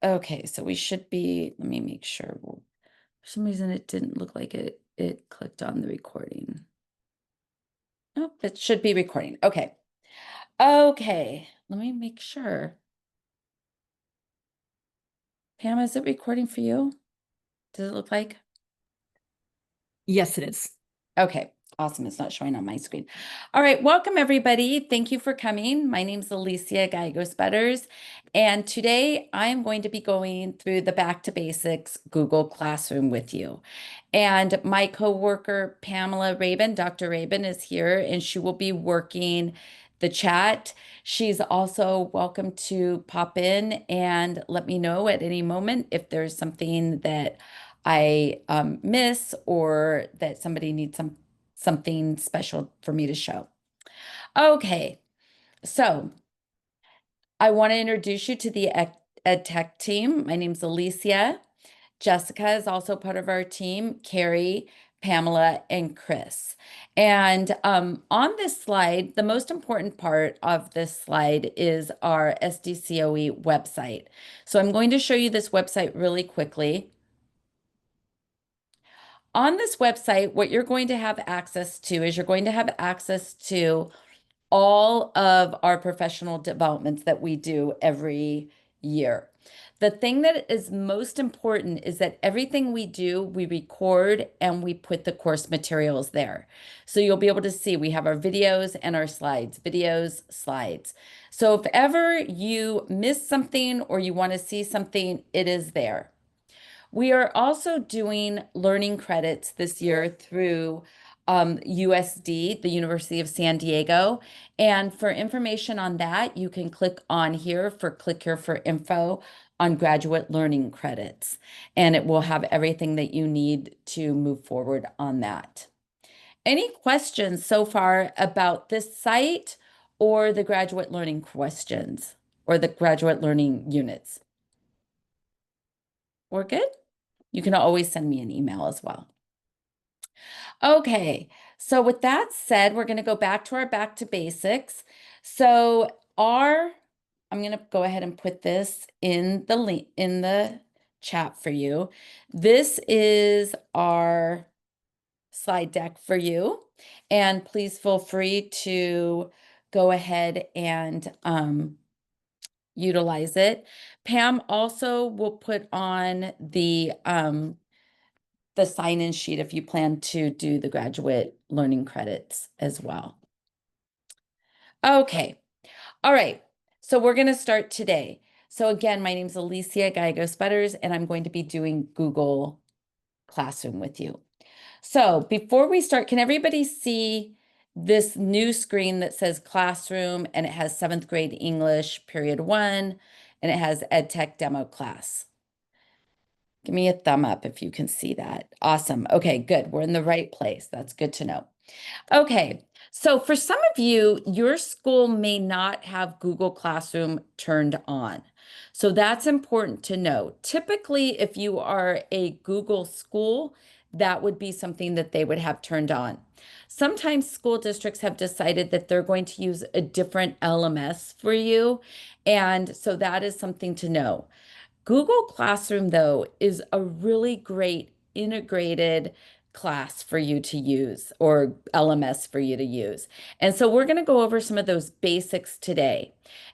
Okay, so we should be, let me make sure. For some reason it didn't look like it clicked on the recording. Oh, it should be recording. Okay. Okay, let me make sure. Pam, is it recording for you? Does it look like? Yes, it is. Okay, awesome. It's not showing on my screen. All right, welcome everybody. Thank you for coming. My name is Alicia Gallegos Butters, and today I am going to be going through the Back to Basics Google Classroom with you. And my coworker Pamela Rabin, Dr. Rabin, is here, and she will be working the chat. She's also welcome to pop in and let me know at any moment if there's something that I miss or that somebody needs something special for me to show. Okay, so I want to introduce you to the Ed Tech team. My name's Alicia. Jessica is also part of our team, Carrie, Pamela, and Chris. And on this slide, the most important part of this slide is our SDCOE website. So I'm going to show you this website really quickly. On this website, what you're going to have access to is you're going to have access to all of our professional developments that we do every year. The thing that is most important is that everything we do, we record and we put the course materials there. So you'll be able to see we have our videos and our slides, videos, slides. So if ever you miss something or you want to see something, it is there. We are also doing learning credits this year through USD, the University of San Diego. And for information on that, you can click on here for click here for info on graduate learning credits. And it will have everything that you need to move forward on that. Any questions so far about this site or the graduate learning questions or the graduate learning units? We're good? You can always send me an email as well. Okay, so with that said, we're going to go back to our back to basics. So I'm going to go ahead and put this in the link in the chat for you. This is our slide deck for you, and please feel free to go ahead and utilize it. Pam also will put on the sign-in sheet if you plan to do the graduate learning credits as well. Okay, all right, so we're going to start today. So again, my name is Alicia Gallegos Butters, and I'm going to be doing Google Classroom with you. So before we start, can everybody see this new screen that says Classroom, and it has 7th grade English, period 1, and it has EdTech demo class? Give me a thumb up if you can see that. Awesome. Okay, good. We're in the right place. That's good to know. Okay, so for some of you, your school may not have Google Classroom turned on. So that's important to know. Typically, if you are a Google school, that would be something that they would have turned on. Sometimes school districts have decided that they're going to use a different LMS for you. And so that is something to know. Google Classroom, though, is a really great integrated class for you to use or LMS for you to use. And so we're going to go over some of those basics today.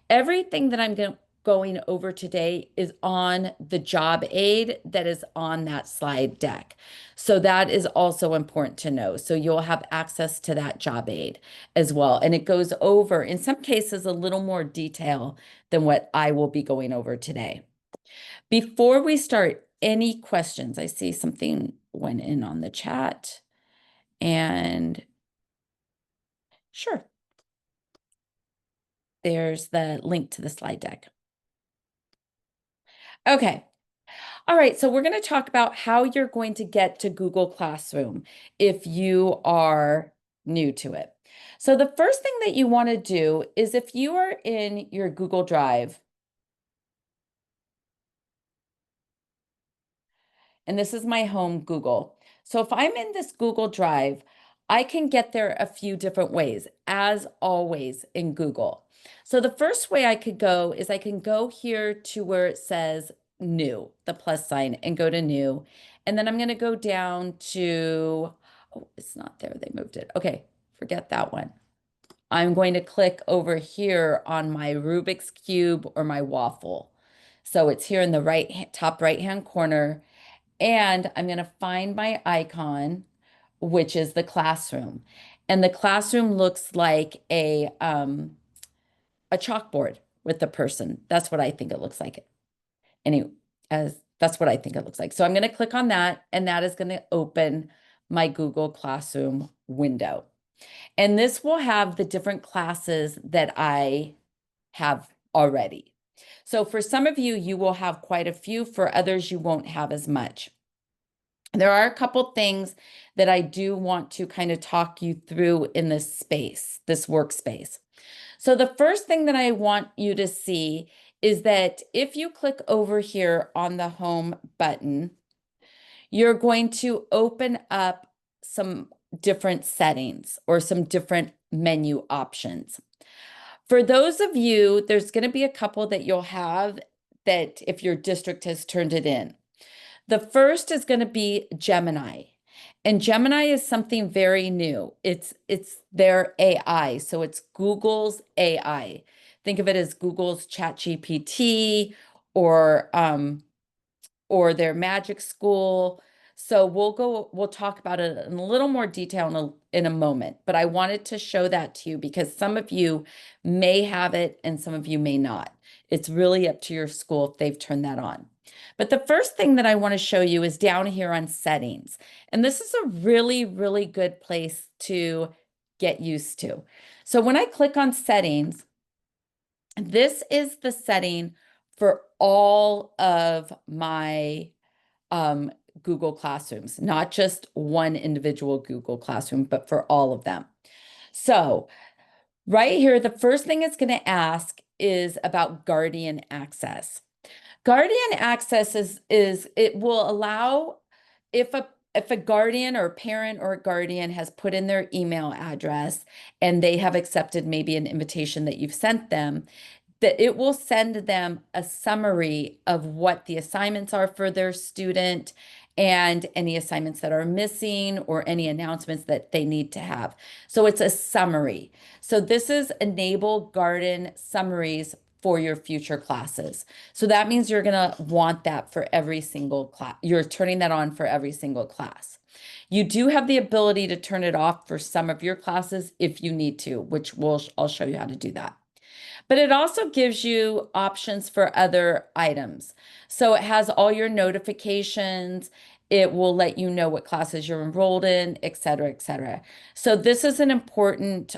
Everything that going over today is on the job aid that is on that slide deck. So that is also important to know. So you'll have access to that job aid as well. And it goes over, in some cases, a little more detail than what I will be going over today. Before we start, any questions? I see something went in on the chat. And sure, there's the link to the slide deck. Okay. All right, so we're going to talk about how you're going to get to Google Classroom if you are new to it. So the first thing that you want to do is if you are in your Google Drive, and this is my home Google. So if I'm in this Google Drive, I can get there a few different ways, as always in Google. So the first way I could go is I can go here to where it says new, the plus sign, and go to new. And then I'm going to go down to, oh, it's not there. They moved it. Okay, forget that one. I'm going to click over here on my Rubik's Cube or my waffle. So it's here in the top right-hand corner. And I'm going to find my icon, which is the classroom. And the classroom looks like a chalkboard with the person. That's what I think it looks like. Anyway, that's what I think it looks like. So I'm going to click on that, and that is going to open my Google Classroom window. And this will have the different classes that I have already. So for some of you, you will have quite a few. For others, you won't have as much. There are a couple things that I do want to kind of talk you through in this space, this workspace. So the first thing that I want you to see is that if you click over here on the home button, you're going to open up some different settings or some different menu options. For those of you, there's going to be a couple that you'll have that if your district has turned it in. The first is going to be Gemini. And Gemini is something very new. It's their AI. So it's Google's AI. Think of it as Google's ChatGPT or their Magic School. So we'll talk about it in a little more detail in a moment, but I wanted to show that to you because some of you may have it and some of you may not. It's really up to your school if they've turned that on. But the first thing that I want to show you is down here on settings. And this is a really, really good place to get used to. So when I click on settings, this is the setting for all of my Google Classrooms, not just one individual Google Classroom, but for all of them. So right here, the first thing it's going to ask is about Guardian Access. Guardian Access is it will allow if a guardian or a parent or a guardian has put in their email address and they have accepted maybe an invitation that you've sent them, that it will send them a summary of what the assignments are for their student and any assignments that are missing or any announcements that they need to have. So it's a summary. So this is Enable Garden Summaries for your future classes. So that means you're going to want that for every single class. You're turning that on for every single class. You do have the ability to turn it off for some of your classes if you need to, which I'll show you how to do that. But it also gives you options for other items. So it has all your notifications. It will let you know what classes you're enrolled in, et cetera, et cetera. So this is an important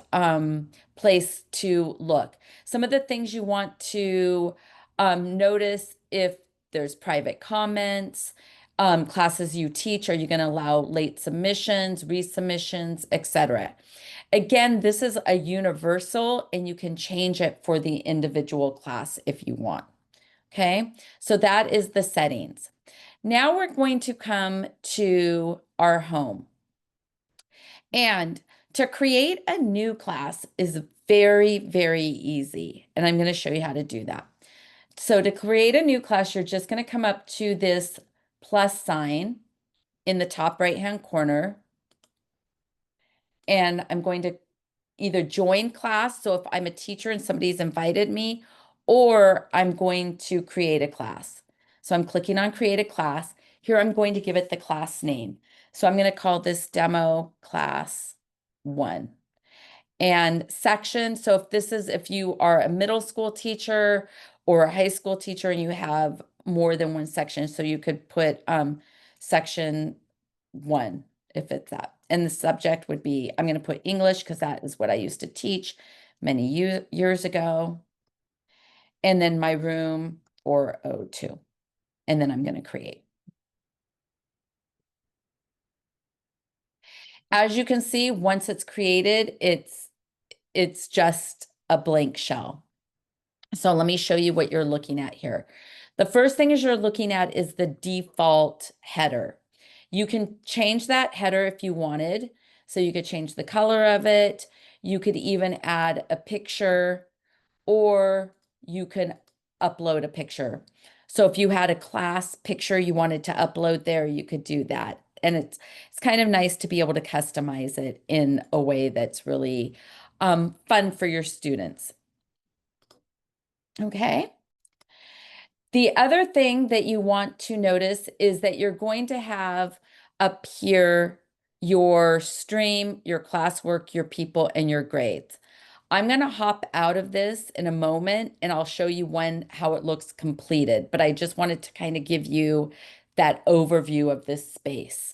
place to look. Some of the things you want to notice if there's private comments, classes you teach, are you going to allow late submissions, resubmissions, et cetera. Again, this is a universal and you can change it for the individual class if you want. Okay, so that is the settings. Now we're going to come to our home. And to create a new class is very, very easy. And I'm going to show you how to do that. So to create a new class, you're just going to come up to this plus sign in the top right-hand corner. And I'm going to either join class. So if I'm a teacher and somebody's invited me, or I'm going to create a class. So I'm clicking on create a class. Here I'm going to give it the class name. So I'm going to call this demo class 1. And section, so if you are a middle school teacher or a high school teacher and you have more than one section, so you could put section 1 if it's that. And the subject would be, I'm going to put English because that is what I used to teach many years ago. And then my room 402. And then I'm going to create. As you can see, once it's created, it's just a blank shell. So let me show you what you're looking at here. The first thing is you're looking at is the default header. You can change that header if you wanted. So you could change the color of it. You could even add a picture or you can upload a picture. So if you had a class picture you wanted to upload there, you could do that. And it's kind of nice to be able to customize it in a way that's really fun for your students. Okay. The other thing that you want to notice is that you're going to have up here your stream, your classwork, your people, and your grades. I'm going to hop out of this in a moment and I'll show you how it looks completed, but I just wanted to kind of give you that overview of this space.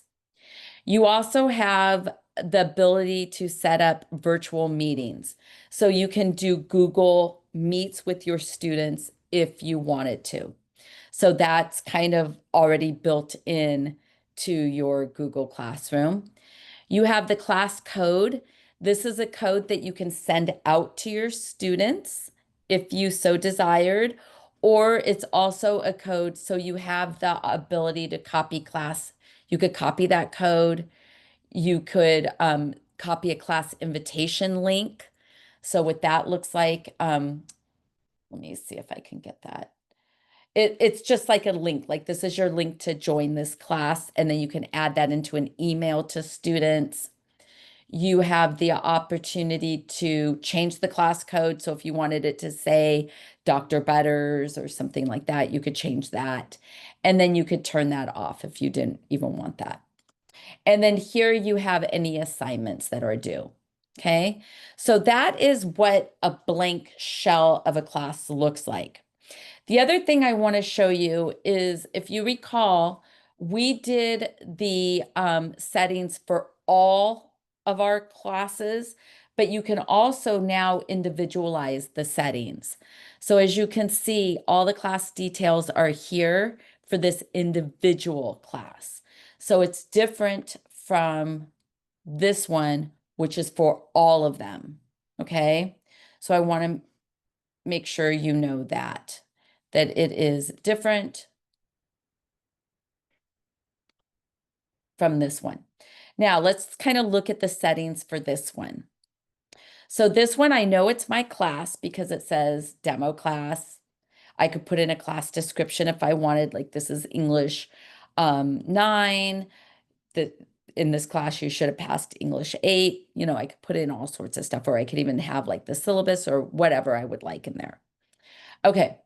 You also have the ability to set up virtual meetings. So you can do Google Meets with your students if you wanted to. So that's kind of already built in to your Google Classroom. You have the class code. This is a code that you can send out to your students if you so desired, or it's also a code so you have the ability to copy class. You could copy that code. You could copy a class invitation link. So what that looks like, let me see if I can get that. It's just like a link, like this is your link to join this class, and then you can add that into an email to students. You have the opportunity to change the class code. So if you wanted it to say Dr. Butters or something like that, you could change that. And then you could turn that off if you didn't even want that. And then here you have any assignments that are due. Okay, so that is what a blank shell of a class looks like. The other thing I want to show you is, if you recall, we did the settings for all of our classes, but you can also now individualize the settings. So as you can see, all the class details are here for this individual class. So it's different from this one, which is for all of them. Okay, so I want to make sure you know that it is different from this one. Now let's kind of look at the settings for this one. So this one, I know it's my class because it says demo class. I could put in a class description if I wanted, like this is English 9. In this class, you should have passed English 8. You know, I could put in all sorts of stuff, or I could even have like the syllabus or whatever I would like in there. Okay,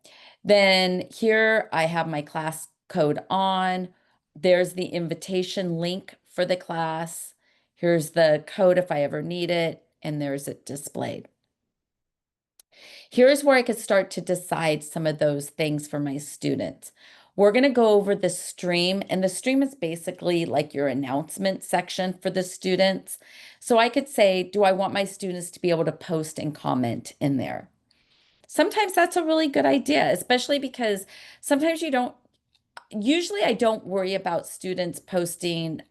then here I have my class code on. There's the invitation link for the class. Here's the code if I ever need it, and there's it displayed. Here's where I could start to decide some of those things for my students. We're going to go over the stream, and the stream is basically like your announcement section for the students. So I could say, do I want my students to be able to post and comment in there? Sometimes that's a really good idea, especially because sometimes usually I don't worry about students posting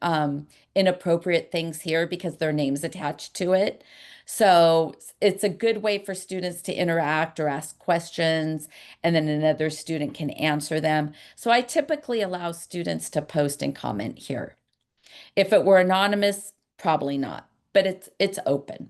inappropriate things here because their name's attached to it. So it's a good way for students to interact or ask questions, and then another student can answer them. So I typically allow students to post and comment here. If it were anonymous, probably not, but it's open.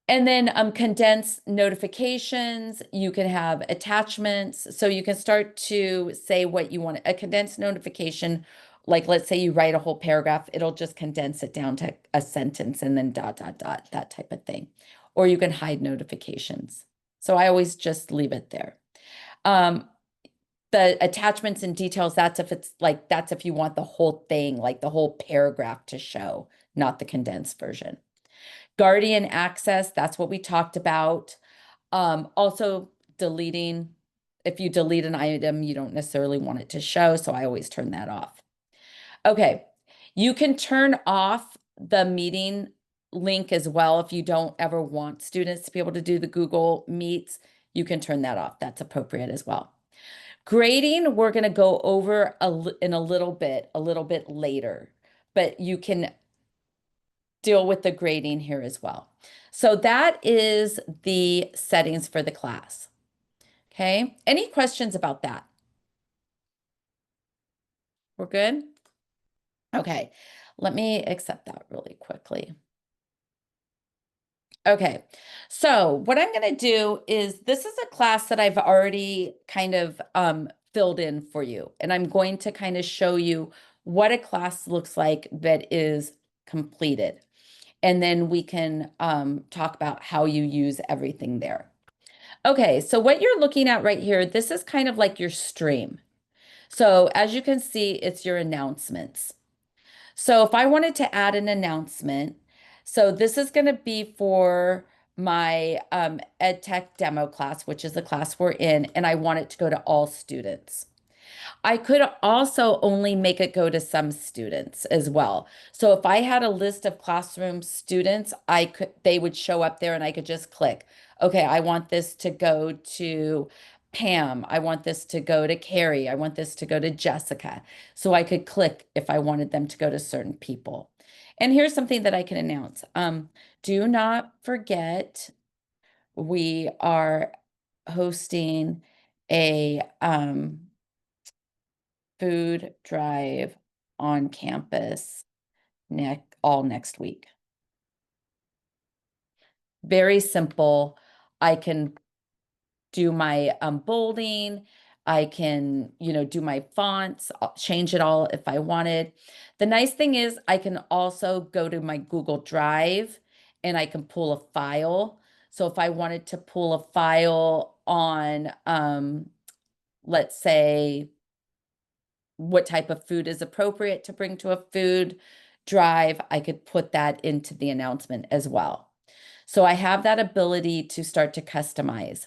And then condense notifications. You can have attachments. So you can start to say what you want. A condensed notification, like let's say you write a whole paragraph, it'll just condense it down to a sentence and then dot, dot, dot, that type of thing. Or you can hide notifications. So I always just leave it there. The attachments and details, that's if you want the whole thing, like the whole paragraph to show, not the condensed version. Guardian access, that's what we talked about. Also deleting, if you delete an item, you don't necessarily want it to show, so I always turn that off. Okay, you can turn off the meeting link as well if you don't ever want students to be able to do the Google Meets. You can turn that off. That's appropriate as well. Grading, we're going to go over in a little bit later, but you can deal with the grading here as well. So that is the settings for the class. Okay, any questions about that? We're good? Okay, let me accept that really quickly. Okay, so what I'm going to do is, this is a class that I've already kind of filled in for you. And I'm going to kind of show you what a class looks like that is completed. And then we can talk about how you use everything there. Okay, so what you're looking at right here, this is kind of like your stream. So as you can see, it's your announcements. So if I wanted to add an announcement, so this is going to be for my EdTech demo class, which is the class we're in, and I want it to go to all students. I could also only make it go to some students as well. So if I had a list of classroom students, they would show up there and I could just click, okay, I want this to go to Pam. I want this to go to Carrie. I want this to go to Jessica. So I could click if I wanted them to go to certain people. And here's something that I can announce. Do not forget, we are hosting a food drive on campus all next week. Very simple. I can do my bolding. I can, do my fonts, change it all if I wanted. The nice thing is I can also go to my Google Drive and I can pull a file. So if I wanted to pull a file on, let's say, what type of food is appropriate to bring to a food drive, I could put that into the announcement as well. So I have that ability to start to customize.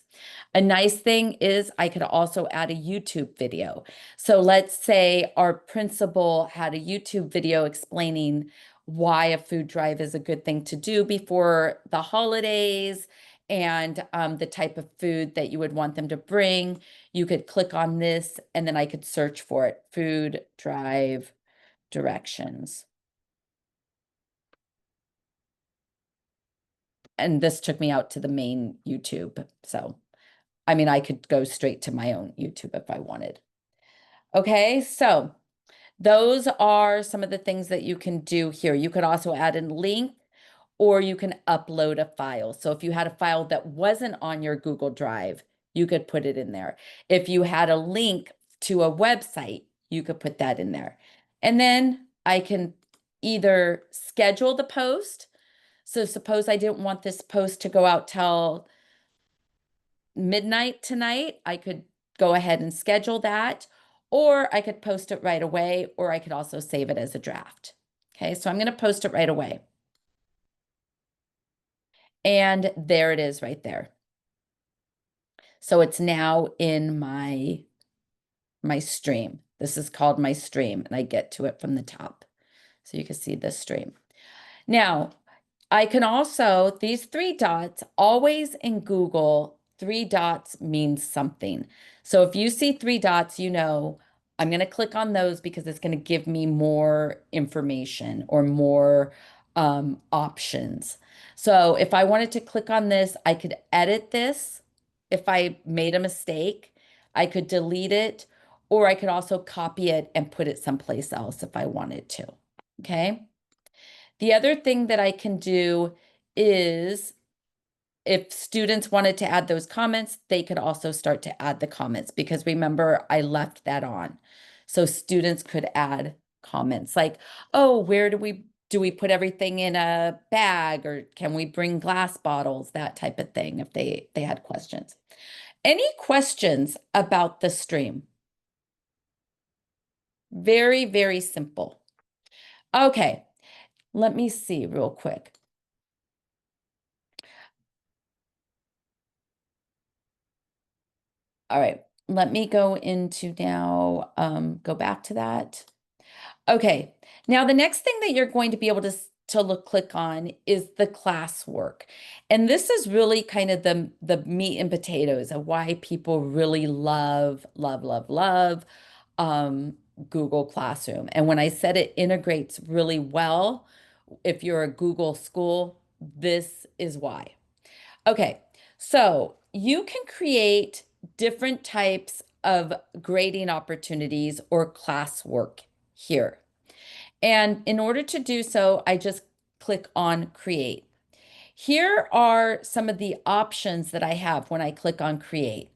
A nice thing is I could also add a YouTube video. So let's say our principal had a YouTube video explaining why a food drive is a good thing to do before the holidays and the type of food that you would want them to bring. You could click on this and then I could search for it, food drive directions. And this took me out to the main YouTube. So, I mean, I could go straight to my own YouTube if I wanted. Okay, so those are some of the things that you can do here. You could also add a link or you can upload a file. So if you had a file that wasn't on your Google Drive, you could put it in there. If you had a link to a website, you could put that in there. And then I can either schedule the post. So suppose I didn't want this post to go out till midnight tonight, I could go ahead and schedule that, or I could post it right away, or I could also save it as a draft. Okay, so I'm going to post it right away. And there it is right there. So it's now in my stream. This is called my stream, and I get to it from the top. So you can see this stream. Now, I can also, these 3 dots, always in Google, 3 dots means something. So if you see 3 dots, I'm going to click on those because it's going to give me more information or more options. So if I wanted to click on this, I could edit this. If I made a mistake, I could delete it, or I could also copy it and put it someplace else if I wanted to. Okay. The other thing that I can do is if students wanted to add those comments, they could also start to add the comments because remember, I left that on. So students could add comments like, oh, where do we put everything in a bag, or can we bring glass bottles, that type of thing, if they had questions. Any questions about the stream? Very, very simple. Okay, let me see real quick. All right, let me go into now, go back to that. Okay, now the next thing that you're going to be able to click on is the classwork. And this is really kind of the meat and potatoes of why people really love Google Classroom. And when I said it integrates really well, if you're a Google school, this is why. Okay, so you can create different types of grading opportunities or classwork here. And in order to do so, I just click on Create. Here are some of the options that I have when I click on Create.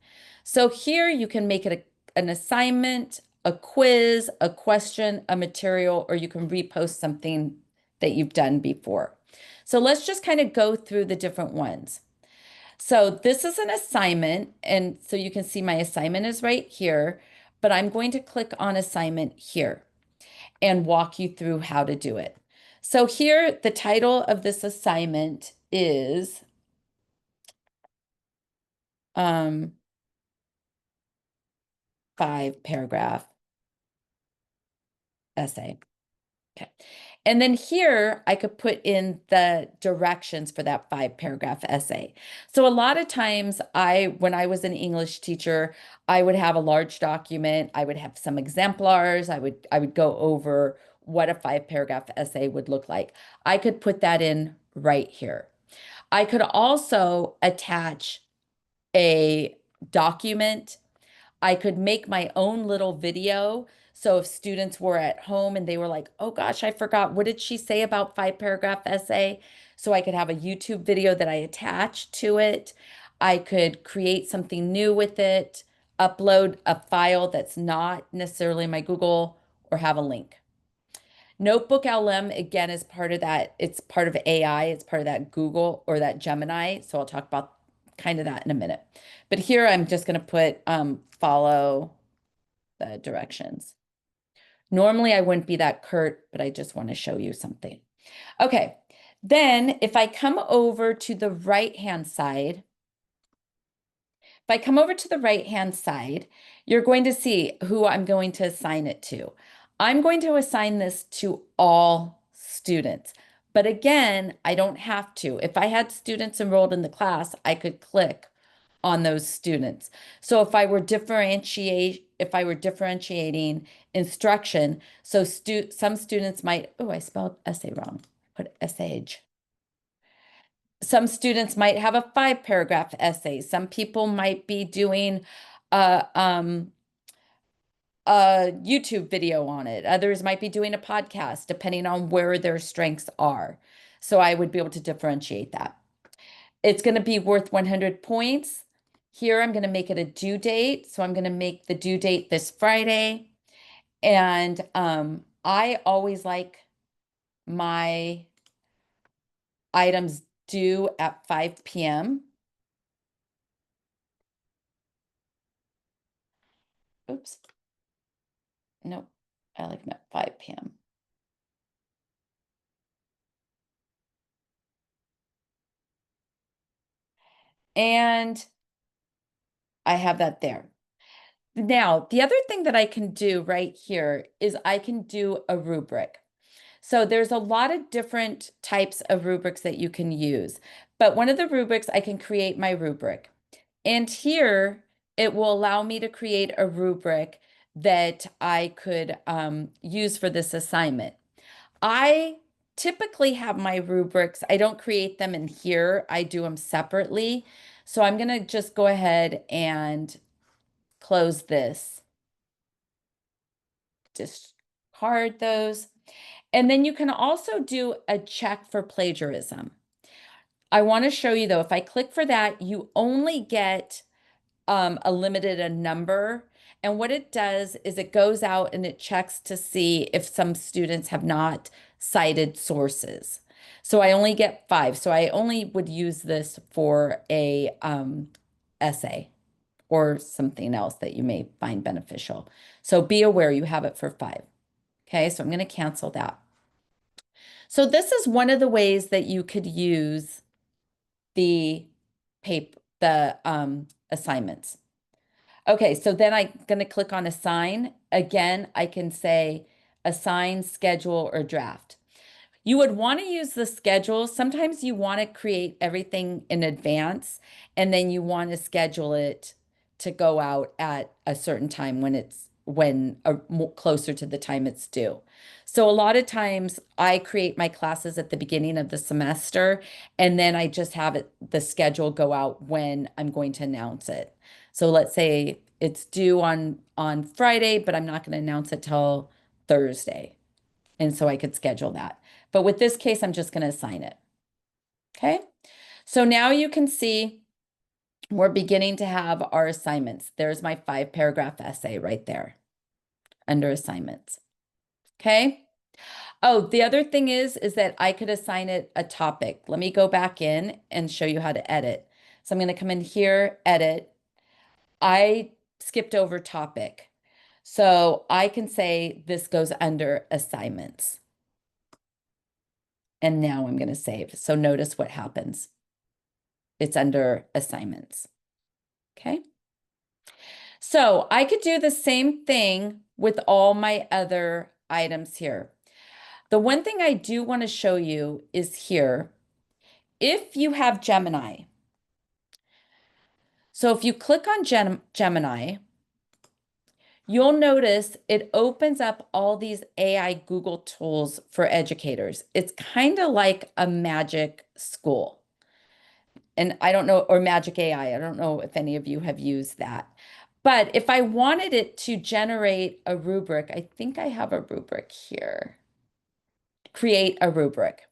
So here you can make it an assignment, a quiz, a question, a material, or you can repost something that you've done before. So let's just kind of go through the different ones. So this is an assignment, and so you can see my assignment is right here, but I'm going to click on assignment here and walk you through how to do it. So here, the title of this assignment is 5-paragraph essay. Okay. And then here I could put in the directions for that 5-paragraph essay. So a lot of times when I was an English teacher, I would have a large document, I would have some exemplars, I would go over what a 5-paragraph essay would look like. I could put that in right here. I could also attach a document. I could make my own little video. So if students were at home and they were like, oh gosh, I forgot, what did she say about 5-paragraph essay? So I could have a YouTube video that I attach to it. I could create something new with it, upload a file that's not necessarily my Google, or have a link. Notebook LM, again, is part of that. It's part of AI. It's part of that Google or that Gemini. So I'll talk about kind of that in a minute. But here I'm just going to put follow the directions. Normally I wouldn't be that curt, but I just want to show you something. Okay, then if I come over to the right-hand side, you're going to see who I'm going to assign it to. I'm going to assign this to all students. But again, I don't have to. If I had students enrolled in the class, I could click on those students. So if I were differentiating instruction, so some students might, oh, I spelled essay wrong. Put essay. Some students might have a 5-paragraph essay. Some people might be doing a YouTube video on it. Others might be doing a podcast, depending on where their strengths are. So I would be able to differentiate that. It's going to be worth 100 points. Here, I'm going to make it a due date. So I'm going to make the due date this Friday. And I always like my items due at 5 p.m. Oops. Nope. I like them at 5 p.m. And I have that there. Now, the other thing that I can do right here is I can do a rubric. So there's a lot of different types of rubrics that you can use, but one of the rubrics, I can create my rubric. And here it will allow me to create a rubric that I could use for this assignment. I typically have my rubrics, I don't create them in here, I do them separately. So I'm going to just go ahead and close this. Discard those. And then you can also do a check for plagiarism. I want to show you though, if I click for that, you only get a limited number. And what it does is it goes out and it checks to see if some students have not cited sources. So I only get 5. So I only would use this for a essay or something else that you may find beneficial. So be aware you have it for 5. Okay, so I'm going to cancel that. So this is one of the ways that you could use the assignments. Okay, so then I'm going to click on assign. Again, I can say assign, schedule, or draft. You would want to use the schedule. Sometimes you want to create everything in advance, and then you want to schedule it to go out at a certain time when closer to the time it's due. So a lot of times I create my classes at the beginning of the semester, and then I just have the schedule go out when I'm going to announce it. So let's say it's due on Friday, but I'm not going to announce it till Thursday. And so I could schedule that. But with this case, I'm just going to assign it. Okay. So now you can see we're beginning to have our assignments. There's my 5-paragraph essay right there under assignments. Okay. Oh, the other thing is that I could assign it a topic. Let me go back in and show you how to edit. So I'm going to come in here, edit. I skipped over topic. So I can say this goes under assignments. And now I'm going to save. So notice what happens. It's under assignments. Okay. So I could do the same thing with all my other items here. The one thing I do want to show you is here, if you have Gemini. So if you click on Gemini, you'll notice it opens up all these AI Google tools for educators. It's kind of like a Magic School. And I don't know, or Magic AI. I don't know if any of you have used that. But if I wanted it to generate a rubric, I think I have a rubric here. Create a rubric.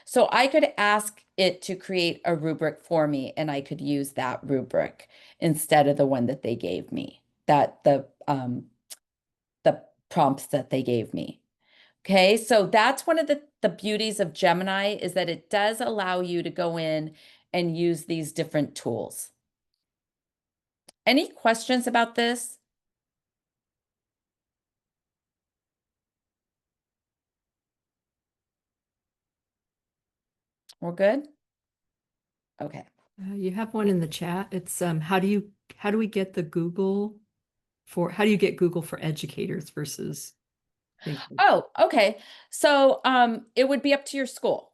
So I could ask it to create a rubric for me, and I could use that rubric instead of the one that they gave me, that the prompts that they gave me. Okay, so that's one of the beauties of Gemini, is that it does allow you to go in and use these different tools. Any questions about this? We're good? Okay. You have one in the chat. It's how do we get the Google how do you get Google for educators versus things? Oh, okay. So it would be up to your school.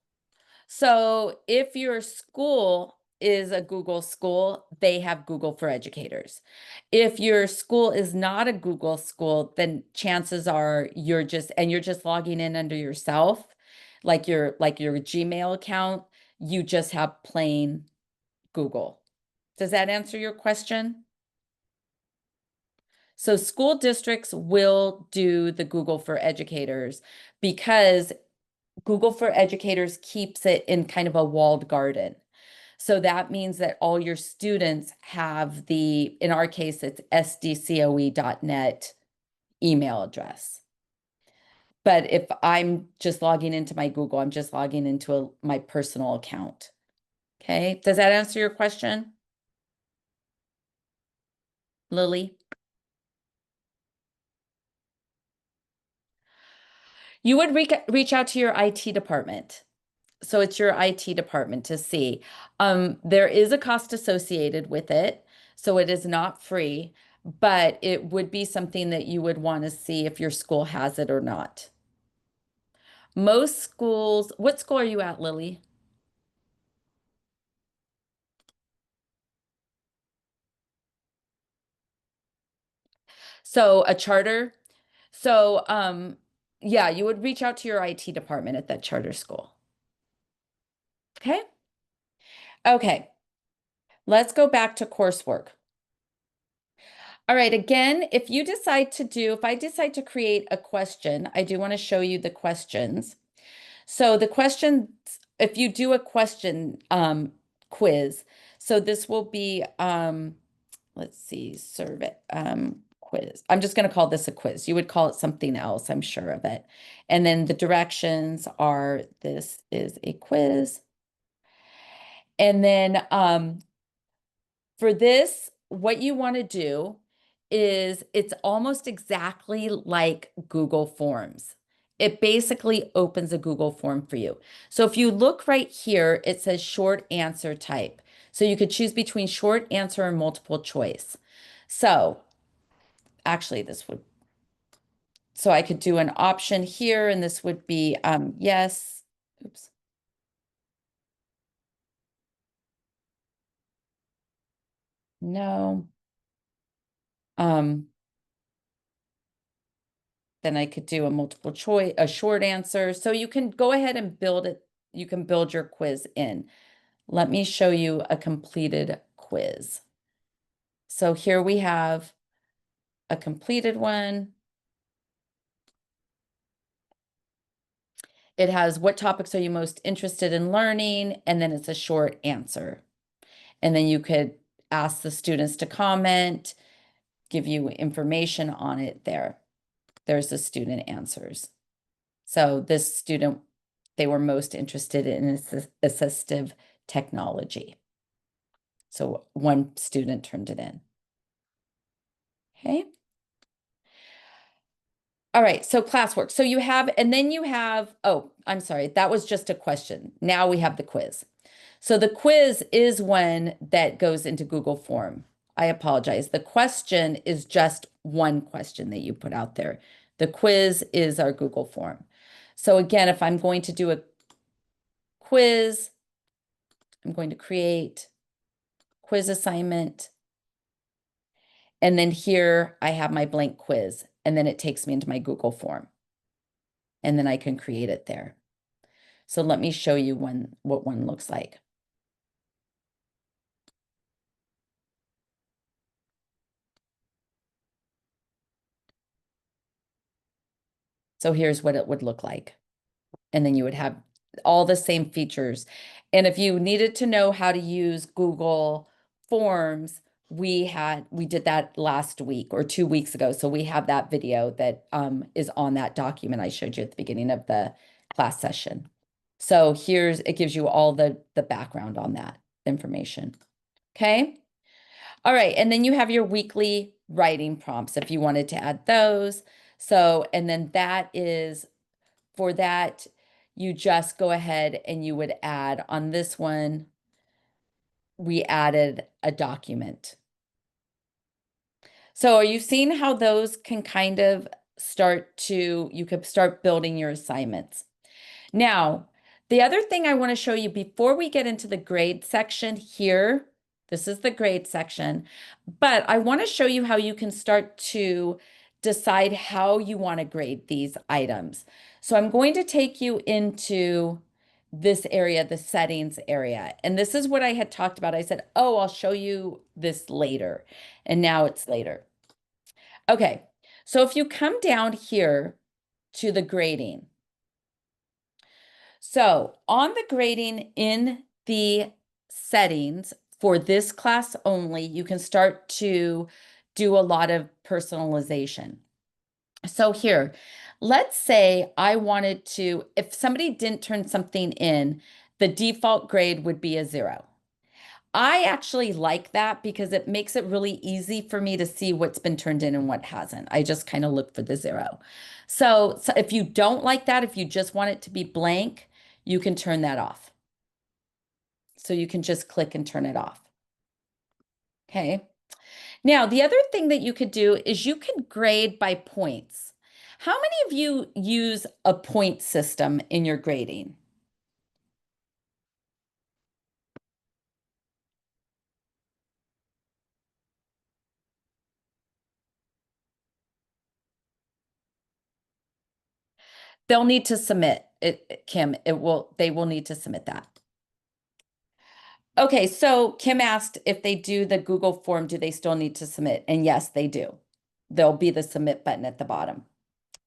So if your school is a Google school, they have Google for Educators. If your school is not a Google school, then chances are you're just logging in under yourself, like your Gmail account, you just have plain Google. Does that answer your question? So school districts will do the Google for Educators because Google for Educators keeps it in kind of a walled garden. So that means that all your students have in our case, it's sdcoe.net email address. But if I'm just logging into my Google, I'm just logging into my personal account. Okay, does that answer your question, Lily? You would reach out to your IT department. So it's your IT department to see. There is a cost associated with it, so it is not free, but it would be something that you would want to see if your school has it or not. Most schools, what school are you at, Lily? So a charter. So yeah, you would reach out to your IT department at that charter school. Okay. Okay. Let's go back to coursework. All right, again, if I decide to create a question, I do want to show you the questions. So the questions, if you do a question quiz, so this will be, let's see, survey quiz. I'm just going to call this a quiz. You would call it something else, I'm sure of it. And then the directions are, this is a quiz. And then for this, what you want to do is it's almost exactly like Google Forms. It basically opens a Google form for you. So if you look right here, it says short answer type. So you could choose between short answer and multiple choice. So actually so I could do an option here, and this would be yes. Oops. No. Then I could do a multiple choice, a short answer. So you can go ahead and build it. You can build your quiz in. Let me show you a completed quiz. So here we have a completed one. It has what topics are you most interested in learning? And then it's a short answer. And then you could ask the students to comment, give you information on it there. There's the student answers. So this student, they were most interested in assistive technology. So one student turned it in. Okay. All right, so classwork. So you have, and then you have, oh, I'm sorry, that was just a question. Now we have the quiz. So the quiz is one that goes into Google Form. I apologize. The question is just one question that you put out there. The quiz is our Google Form. So again, if I'm going to do a quiz, I'm going to create quiz assignment. And then here I have my blank quiz, and then it takes me into my Google Form. And then I can create it there. So let me show you what one looks like. So here's what it would look like. And then you would have all the same features. And if you needed to know how to use Google Forms, we did that last week or 2 weeks ago. So we have that video that is on that document I showed you at the beginning of the class session. So it gives you all the background on that information. Okay. All right. And then you have your weekly writing prompts if you wanted to add those. So, and then for that, you just go ahead and you would add on this one, we added a document. So are you seeing how those can kind of you could start building your assignments. Now, the other thing I want to show you before we get into the grade section here, this is the grade section, but I want to show you how you can start to decide how you want to grade these items. So I'm going to take you into this area, the settings area. And this is what I had talked about. I said, oh, I'll show you this later. And now it's later. Okay, so if you come down here to the grading, so on the grading in the settings for this class only, you can start to do a lot of personalization. So here, let's say I wanted to, if somebody didn't turn something in, the default grade would be a 0. I actually like that because it makes it really easy for me to see what's been turned in and what hasn't. I just kind of look for the 0. So if you don't like that, if you just want it to be blank, you can turn that off. So you can just click and turn it off. Okay. Now, the other thing that you could do is you can grade by points. How many of you use a point system in your grading? They'll need to submit it, Kim. They will need to submit that. Okay, so Kim asked if they do the Google form, do they still need to submit? And yes, they do. There'll be the submit button at the bottom,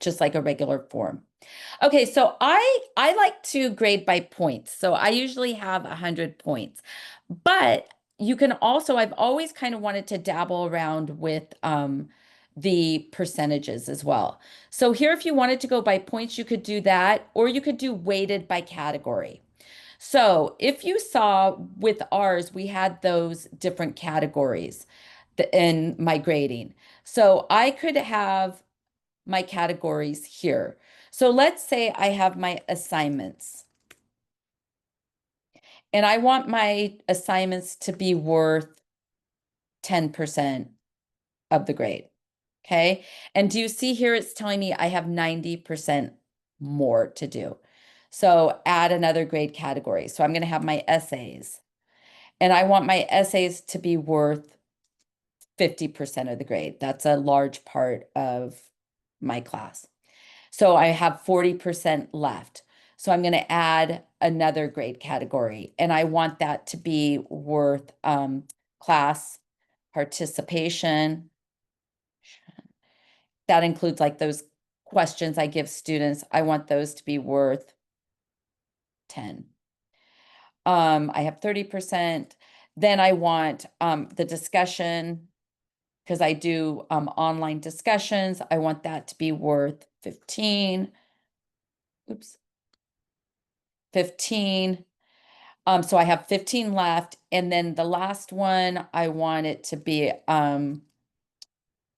just like a regular form. Okay, so I like to grade by points. So I usually have 100 points. But you can also, I've always kind of wanted to dabble around with the percentages as well. So here, if you wanted to go by points, you could do that, or you could do weighted by category. So if you saw with ours, we had those different categories in my grading. So I could have my categories here. So let's say I have my assignments. And I want my assignments to be worth 10% of the grade. Okay. And do you see here it's telling me I have 90% more to do. So add another grade category. So I'm going to have my essays. And I want my essays to be worth 50% of the grade. That's a large part of my class. So I have 40% left. So I'm going to add another grade category, and I want that to be worth class participation. That includes like those questions I give students. I want those to be worth 10. I have 30%. Then I want the discussion, because I do online discussions. I want that to be worth 15. Oops. 15. So I have 15 left. And then the last one, I want it to be, I'm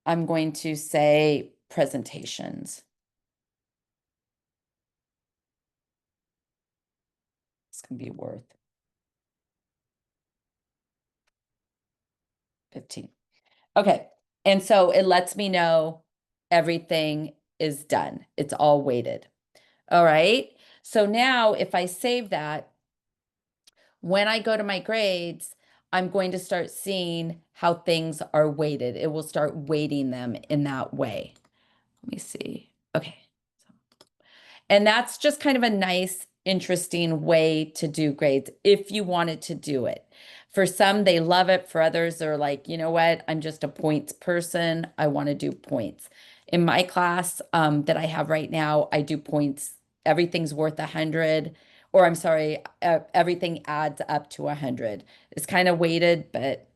going to say presentations. This can be worth 15. Okay. And so it lets me know everything is done. It's all weighted. All right. So now if I save that, when I go to my grades, I'm going to start seeing how things are weighted. It will start weighting them in that way. Let me see. Okay. And that's just kind of a nice, interesting way to do grades if you wanted to do it. For some, they love it. For others, they're like, you know what? I'm just a points person. I want to do points. In my class that I have right now, I do points. Everything's worth 100, or I'm sorry, everything adds up to 100. It's kind of weighted, but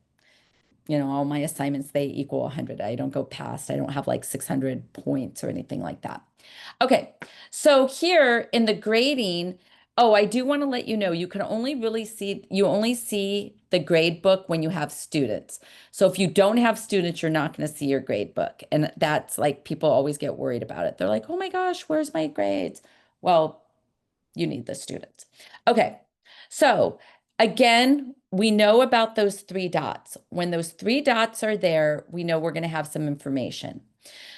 all my assignments, they equal 100. I don't go past, I don't have like 600 points or anything like that. Okay, so here in the grading, oh, I do want to let you know, you only see the grade book when you have students. So if you don't have students, you're not going to see your grade book. And that's like, people always get worried about it. They're like, oh my gosh, where's my grades? Well, you need the students. Okay, so again, we know about those 3 dots. When those 3 dots are there, we know we're going to have some information.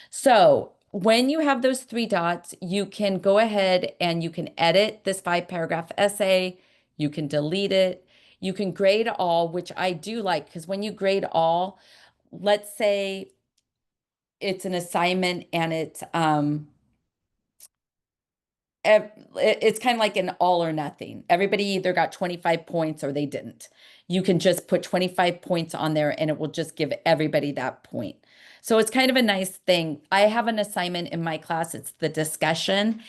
So when you have those 3 dots, you can go ahead and you can edit this 5-paragraph essay. You can delete it. You can grade all, which I do like, because when you grade all, let's say it's an assignment and it's kind of like an all or nothing. Everybody either got 25 points or they didn't. You can just put 25 points on there and it will just give everybody that point. So it's kind of a nice thing. I have an assignment in my class, it's the discussion.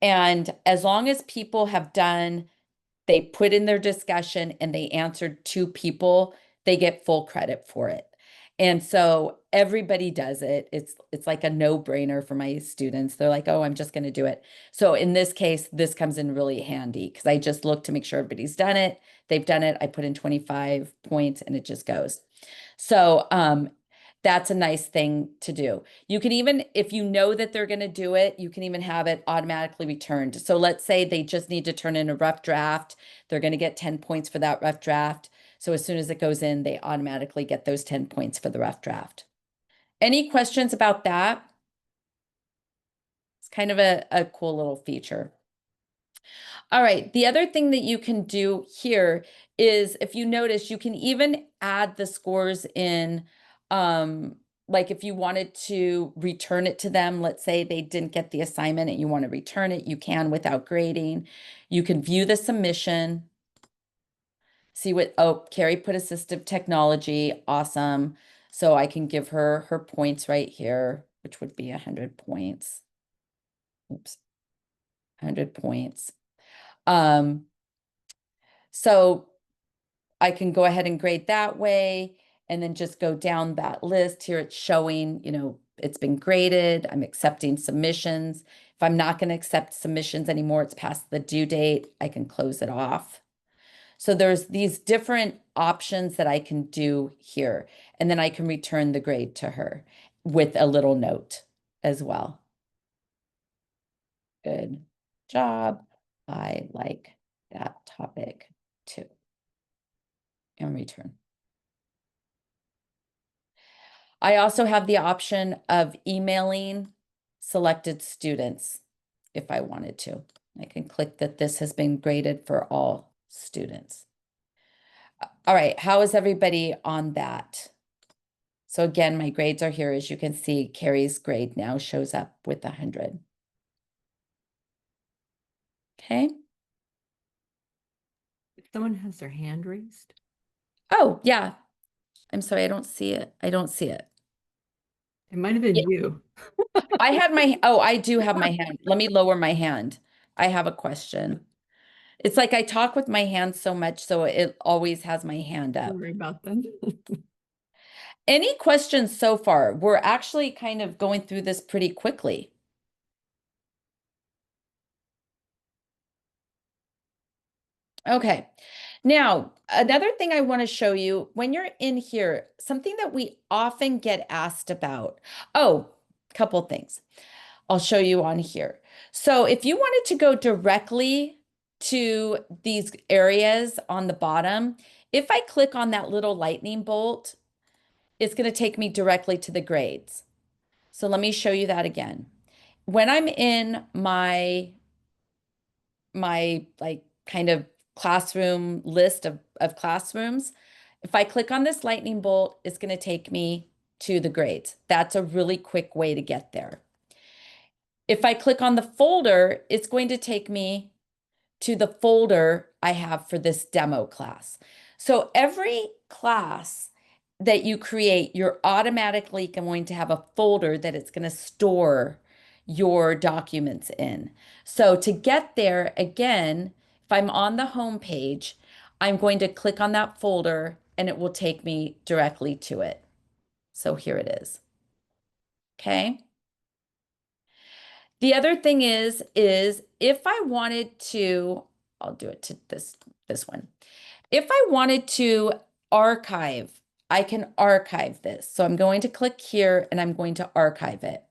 And as long as people have they put in their discussion and they answered 2 people, they get full credit for it. And so everybody does it. It's like a no-brainer for my students. They're like, oh, I'm just going to do it. So in this case, this comes in really handy because I just look to make sure everybody's done it. They've done it. I put in 25 points and it just goes. So that's a nice thing to do. You can even, if you know that they're going to do it, you can even have it automatically returned. So let's say they just need to turn in a rough draft. They're going to get 10 points for that rough draft. So as soon as it goes in, they automatically get those 10 points for the rough draft. Any questions about that? It's kind of a cool little feature. All right, the other thing that you can do here is, if you notice, you can even add the scores in, like if you wanted to return it to them, let's say they didn't get the assignment and you want to return it, you can without grading. You can view the submission. See what, oh, Carrie put assistive technology, awesome. So I can give her her points right here, which would be 100 points. Oops, 100 points. So I can go ahead and grade that way and then just go down that list. Here it's showing, it's been graded. I'm accepting submissions. If I'm not going to accept submissions anymore, it's past the due date, I can close it off. So there's these different options that I can do here. And then I can return the grade to her with a little note as well. Good job. I like that topic too. And return. I also have the option of emailing selected students if I wanted to. I can click that this has been graded for all students. All right, how is everybody on that? So again, my grades are here. As you can see, Carrie's grade now shows up with 100. Okay. If someone has their hand raised. Oh, yeah. I'm sorry, I don't see it. I don't see it. It might have been Yeah. you. I do have my hand. Let me lower my hand. I have a question. It's like I talk with my hands so much, so it always has my hand up. Don't worry about them. Any questions so far? We're actually kind of going through this pretty quickly. Okay. Now, another thing I want to show you when you're in here, something that we often get asked about. Oh, couple things. I'll show you on here. So if you wanted to go directly to these areas on the bottom, if I click on that little lightning bolt, it's going to take me directly to the grades. So let me show you that again. When I'm in my like kind of classroom list of classrooms, if I click on this lightning bolt, it's going to take me to the grades. That's a really quick way to get there. If I click on the folder, it's going to take me to the folder I have for this demo class. So every class that you create, you're automatically going to have a folder that it's going to store your documents in. So to get there, again, if I'm on the home page, I'm going to click on that folder and it will take me directly to it. So here it is. Okay. The other thing is if I wanted to, I'll do it to this one. If I wanted to archive, I can archive this. So I'm going to click here and I'm going to archive it.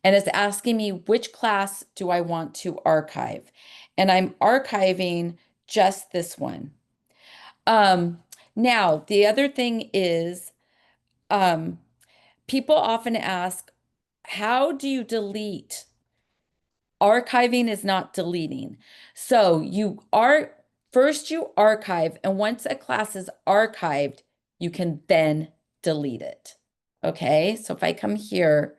And it's asking me which class do I want to archive? And I'm archiving just this one. Now, the other thing is people often ask, how do you delete? Archiving is not deleting. So you are first you archive, and once a class is archived, you can then delete it. Okay, so if I come here,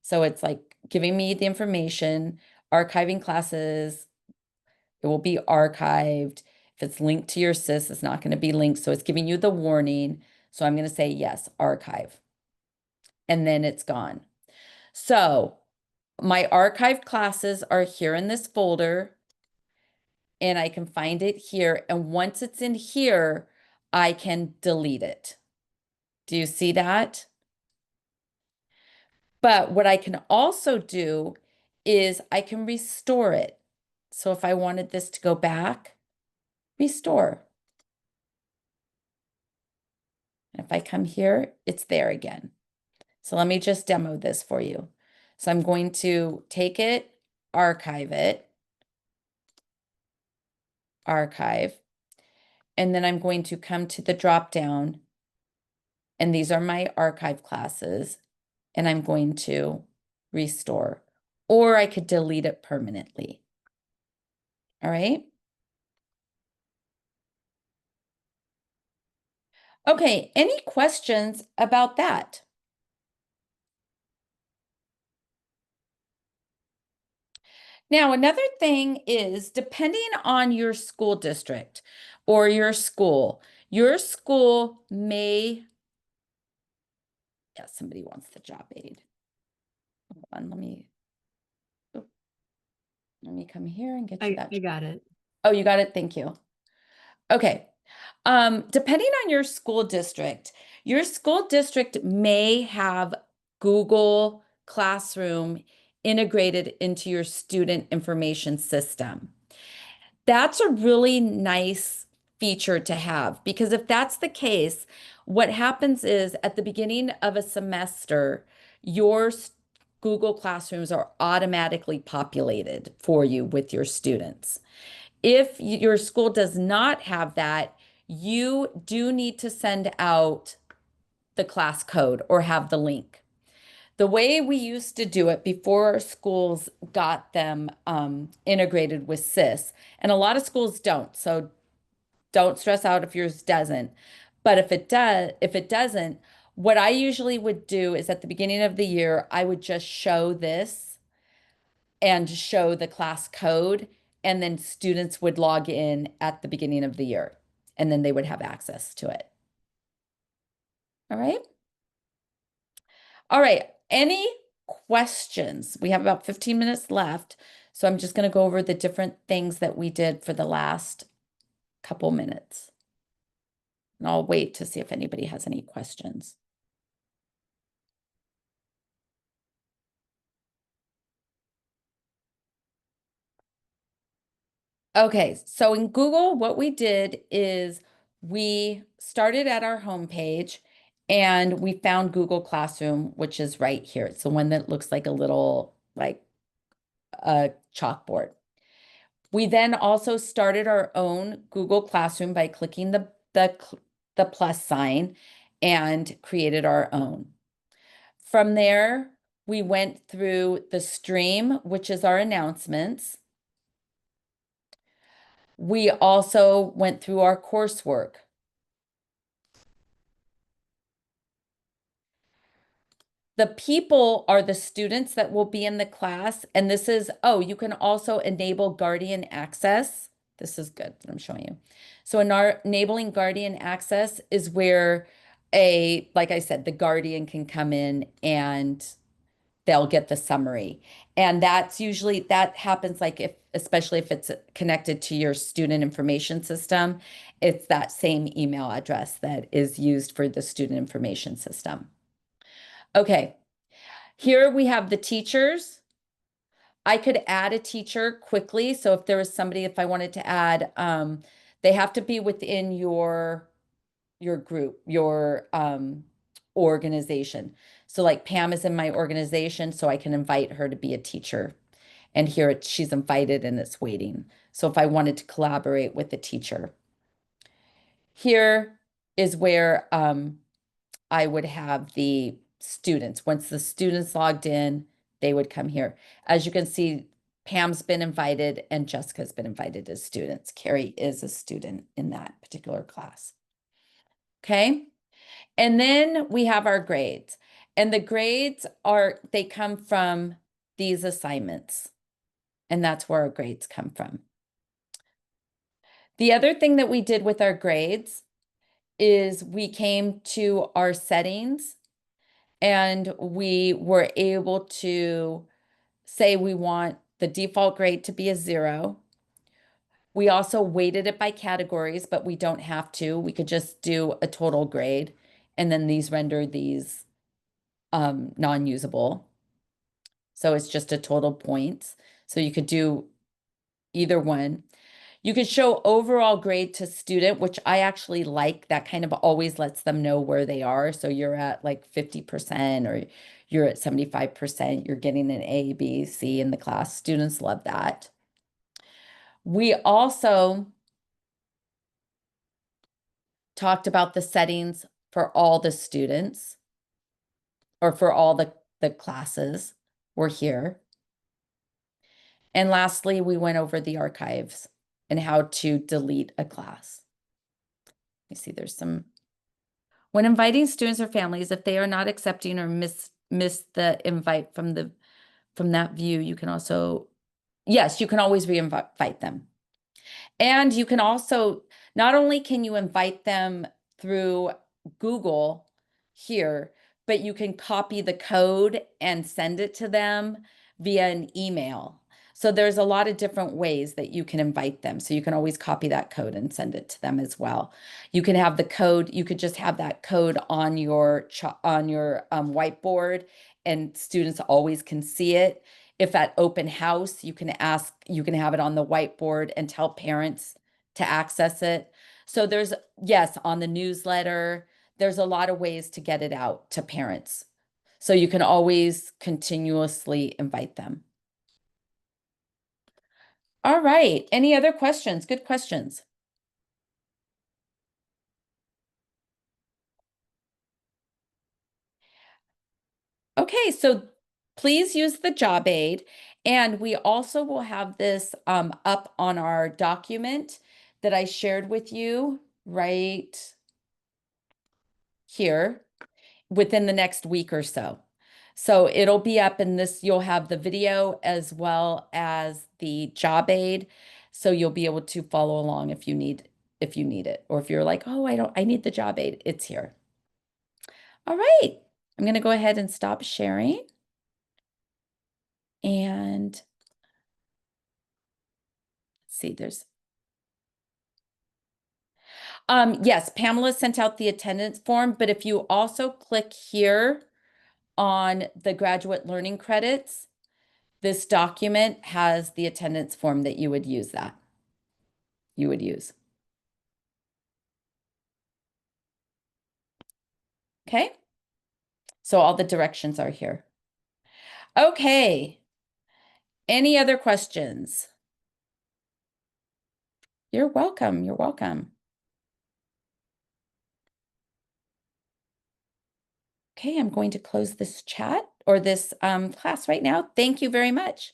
so it's like giving me the information, archiving classes, it will be archived. If it's linked to your SIS, it's not going to be linked. So it's giving you the warning. So I'm going to say yes, archive. And then it's gone. So my archived classes are here in this folder, and I can find it here. And once it's in here, I can delete it. Do you see that? But what I can also do is I can restore it. So if I wanted this to go back, restore. And if I come here, it's there again. So let me just demo this for you. So I'm going to take it, archive it, archive, and then I'm going to come to the drop down, and these are my archive classes, and I'm going to restore, or I could delete it permanently. All right. Okay, any questions about that? Now, another thing is depending on your school district or your school may, yeah, somebody wants the job aid. Hold on, let me come here and get you that. I got it. Oh, you got it. Thank you. Okay. Depending on your school district may have Google Classroom integrated into your student information system. That's a really nice feature to have, because if that's the case, what happens is at the beginning of a semester, your Google Classrooms are automatically populated for you with your students. If your school does not have that, you do need to send out the class code or have the link. The way we used to do it before our schools got them integrated with SIS, and a lot of schools don't, so don't stress out if yours doesn't. But if it doesn't, what I usually would do is at the beginning of the year, I would just show this and show the class code, and then students would log in at the beginning of the year, and then they would have access to it. All right. All right. Any questions? We have about 15 minutes left. So I'm just going to go over the different things that we did for the last couple minutes. And I'll wait to see if anybody has any questions. Okay, so in Google, what we did is we started at our homepage and we found Google Classroom, which is right here. It's the one that looks like a little like a chalkboard. We then also started our own Google Classroom by clicking the plus sign and created our own. From there, we went through the stream, which is our announcements. We also went through our coursework. The people are the students that will be in the class. And this is, oh, you can also enable Guardian access. This is good that I'm showing you. So in our enabling Guardian access is where like I said, the Guardian can come in and they'll get the summary. And that's usually, that happens like especially if it's connected to your student information system, it's that same email address that is used for the student information system. Okay, here we have the teachers. I could add a teacher quickly. So if there was somebody, if I wanted to add, they have to be within your group, your organization. So like Pam is in my organization, so I can invite her to be a teacher. And here she's invited and it's waiting. So if I wanted to collaborate with the teacher. Here is where I would have the students. Once the students logged in, they would come here. As you can see, Pam's been invited and Jessica's been invited as students. Carrie is a student in that particular class. Okay. And then we have our grades. And the grades they come from these assignments. And that's where our grades come from. The other thing that we did with our grades is we came to our settings and we were able to say we want the default grade to be a 0. We also weighted it by categories, but we don't have to. We could just do a total grade, and then these render these non-usable. So it's just a total points. So you could do either one. You could show overall grade to student, which I actually like. That kind of always lets them know where they are. So you're at like 50% or you're at 75%. You're getting an A, B, C in the class. Students love that. We also talked about the settings for all the students or for all the classes were here. And lastly, we went over the archives and how to delete a class. You see there's some. When inviting students or families, if they are not accepting or miss the invite from that view, you can also, yes, you can always re-invite them. And you can also, not only can you invite them through Google here, but you can copy the code and send it to them via an email. So there's a lot of different ways that you can invite them. So you can always copy that code and send it to them as well. You can have the code, you could just have that code on your whiteboard and students always can see it. If at open house, you can have it on the whiteboard and tell parents to access it. So there's, yes, on the newsletter, there's a lot of ways to get it out to parents. So you can always continuously invite them. All right. Any other questions? Good questions. Okay, so please use the job aid. And we also will have this up on our document that I shared with you right here within the next week or so. So it'll be up in this, you'll have the video as well as the job aid. So you'll be able to follow along if you need it. Or if you're like, oh, I need the job aid, it's here. All right. I'm going to go ahead and stop sharing. And see, there's. Yes, Pamela sent out the attendance form, but if you also click here on the graduate learning credits, this document has the attendance form that you would use Okay. So all the directions are here. Okay. Any other questions? You're welcome. You're welcome. Okay, I'm going to close this chat or this class right now. Thank you very much.